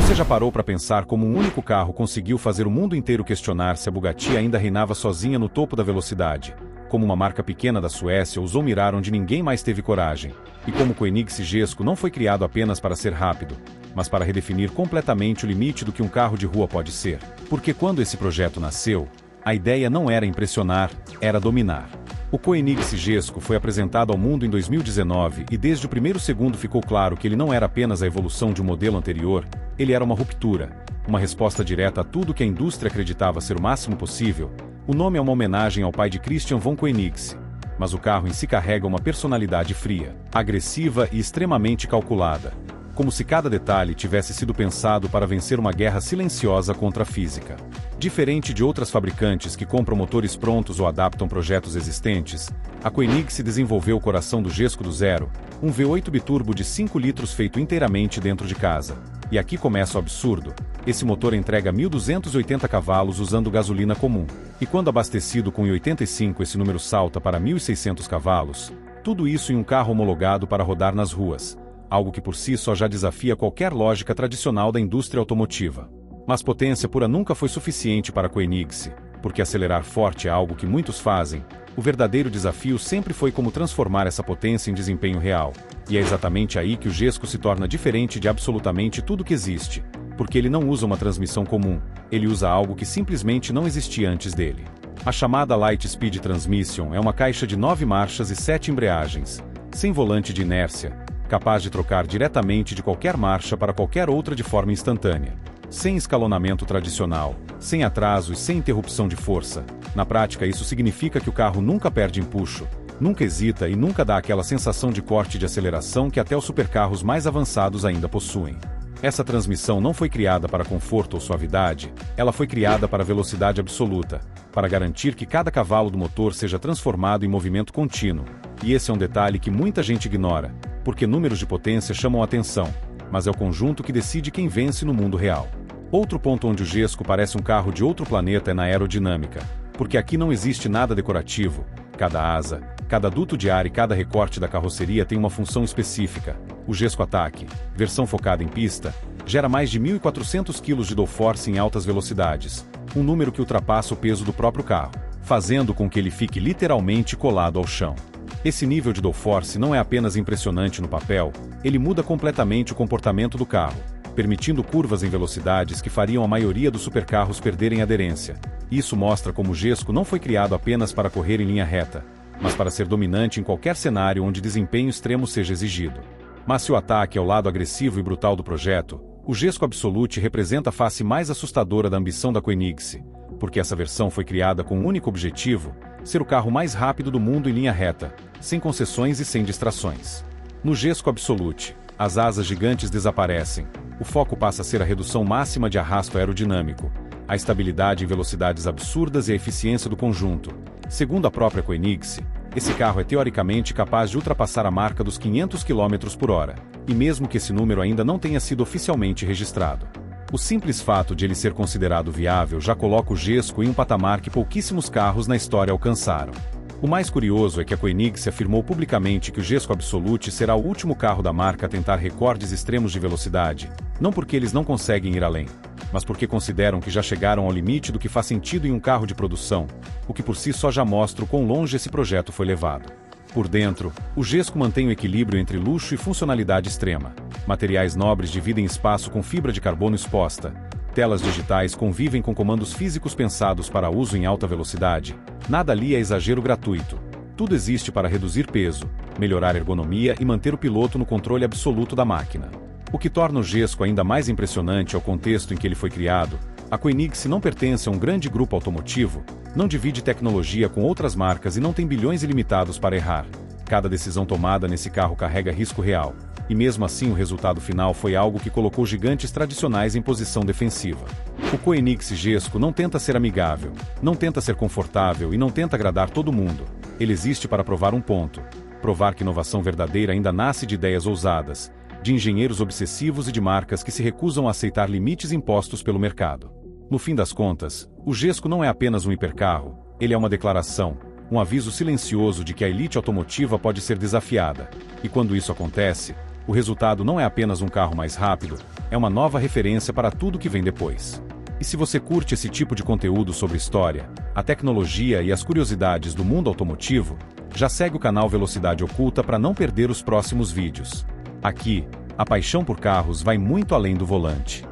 Você já parou para pensar como um único carro conseguiu fazer o mundo inteiro questionar se a Bugatti ainda reinava sozinha no topo da velocidade? Como uma marca pequena da Suécia ousou mirar onde ninguém mais teve coragem? E como o Koenigsegg Jesko não foi criado apenas para ser rápido, mas para redefinir completamente o limite do que um carro de rua pode ser? Porque quando esse projeto nasceu, a ideia não era impressionar, era dominar. O Koenigsegg Jesko foi apresentado ao mundo em 2019 e desde o primeiro segundo ficou claro que ele não era apenas a evolução de um modelo anterior, ele era uma ruptura, uma resposta direta a tudo que a indústria acreditava ser o máximo possível. O nome é uma homenagem ao pai de Christian von Koenigsegg, mas o carro em si carrega uma personalidade fria, agressiva e extremamente calculada, como se cada detalhe tivesse sido pensado para vencer uma guerra silenciosa contra a física. Diferente de outras fabricantes que compram motores prontos ou adaptam projetos existentes, a Koenigsegg desenvolveu o coração do Jesko do zero, um V8 biturbo de 5 litros feito inteiramente dentro de casa. E aqui começa o absurdo. Esse motor entrega 1.280 cavalos usando gasolina comum. E quando abastecido com I85 esse número salta para 1.600 cavalos. Tudo isso em um carro homologado para rodar nas ruas. Algo que por si só já desafia qualquer lógica tradicional da indústria automotiva. Mas potência pura nunca foi suficiente para a Koenigsegg, porque acelerar forte é algo que muitos fazem. O verdadeiro desafio sempre foi como transformar essa potência em desempenho real. E é exatamente aí que o Jesko se torna diferente de absolutamente tudo que existe, porque ele não usa uma transmissão comum, ele usa algo que simplesmente não existia antes dele. A chamada Light Speed Transmission é uma caixa de 9 marchas e 7 embreagens, sem volante de inércia, capaz de trocar diretamente de qualquer marcha para qualquer outra de forma instantânea. Sem escalonamento tradicional, sem atraso e sem interrupção de força. Na prática, isso significa que o carro nunca perde empuxo, nunca hesita e nunca dá aquela sensação de corte de aceleração que até os supercarros mais avançados ainda possuem. Essa transmissão não foi criada para conforto ou suavidade, ela foi criada para velocidade absoluta, para garantir que cada cavalo do motor seja transformado em movimento contínuo. E esse é um detalhe que muita gente ignora, porque números de potência chamam a atenção, mas é o conjunto que decide quem vence no mundo real. Outro ponto onde o Jesko parece um carro de outro planeta é na aerodinâmica, porque aqui não existe nada decorativo. Cada asa, cada duto de ar e cada recorte da carroceria tem uma função específica. O Jesko Attack, versão focada em pista, gera mais de 1.400 kg de downforce em altas velocidades, um número que ultrapassa o peso do próprio carro, fazendo com que ele fique literalmente colado ao chão. Esse nível de downforce não é apenas impressionante no papel, ele muda completamente o comportamento do carro, permitindo curvas em velocidades que fariam a maioria dos supercarros perderem aderência. Isso mostra como o Jesko não foi criado apenas para correr em linha reta, mas para ser dominante em qualquer cenário onde desempenho extremo seja exigido. Mas se o Attack é o lado agressivo e brutal do projeto, o Jesko Absolute representa a face mais assustadora da ambição da Koenigsegg, porque essa versão foi criada com um único objetivo: ser o carro mais rápido do mundo em linha reta, sem concessões e sem distrações. No Jesko Absolute, as asas gigantes desaparecem, o foco passa a ser a redução máxima de arrasto aerodinâmico, a estabilidade em velocidades absurdas e a eficiência do conjunto. Segundo a própria Koenigsegg, esse carro é teoricamente capaz de ultrapassar a marca dos 500 km por hora, e mesmo que esse número ainda não tenha sido oficialmente registrado. O simples fato de ele ser considerado viável já coloca o Jesko em um patamar que pouquíssimos carros na história alcançaram. O mais curioso é que a Koenigsegg afirmou publicamente que o Jesko Absolute será o último carro da marca a tentar recordes extremos de velocidade, não porque eles não conseguem ir além, mas porque consideram que já chegaram ao limite do que faz sentido em um carro de produção, o que por si só já mostra o quão longe esse projeto foi levado. Por dentro, o Jesko mantém o equilíbrio entre luxo e funcionalidade extrema. Materiais nobres dividem espaço com fibra de carbono exposta. Telas digitais convivem com comandos físicos pensados para uso em alta velocidade. Nada ali é exagero gratuito. Tudo existe para reduzir peso, melhorar a ergonomia e manter o piloto no controle absoluto da máquina. O que torna o Jesko ainda mais impressionante é o contexto em que ele foi criado. A Koenigsegg não pertence a um grande grupo automotivo, não divide tecnologia com outras marcas e não tem bilhões ilimitados para errar. Cada decisão tomada nesse carro carrega risco real. E mesmo assim o resultado final foi algo que colocou gigantes tradicionais em posição defensiva. O Koenigsegg Jesko não tenta ser amigável, não tenta ser confortável e não tenta agradar todo mundo. Ele existe para provar um ponto. Provar que inovação verdadeira ainda nasce de ideias ousadas, de engenheiros obsessivos e de marcas que se recusam a aceitar limites impostos pelo mercado. No fim das contas, o Jesko não é apenas um hipercarro, ele é uma declaração, um aviso silencioso de que a elite automotiva pode ser desafiada. E quando isso acontece, O resultado não é apenas um carro mais rápido, é uma nova referência para tudo que vem depois. E se você curte esse tipo de conteúdo sobre história, a tecnologia e as curiosidades do mundo automotivo, já segue o canal Velocidade Oculta para não perder os próximos vídeos. Aqui, a paixão por carros vai muito além do volante.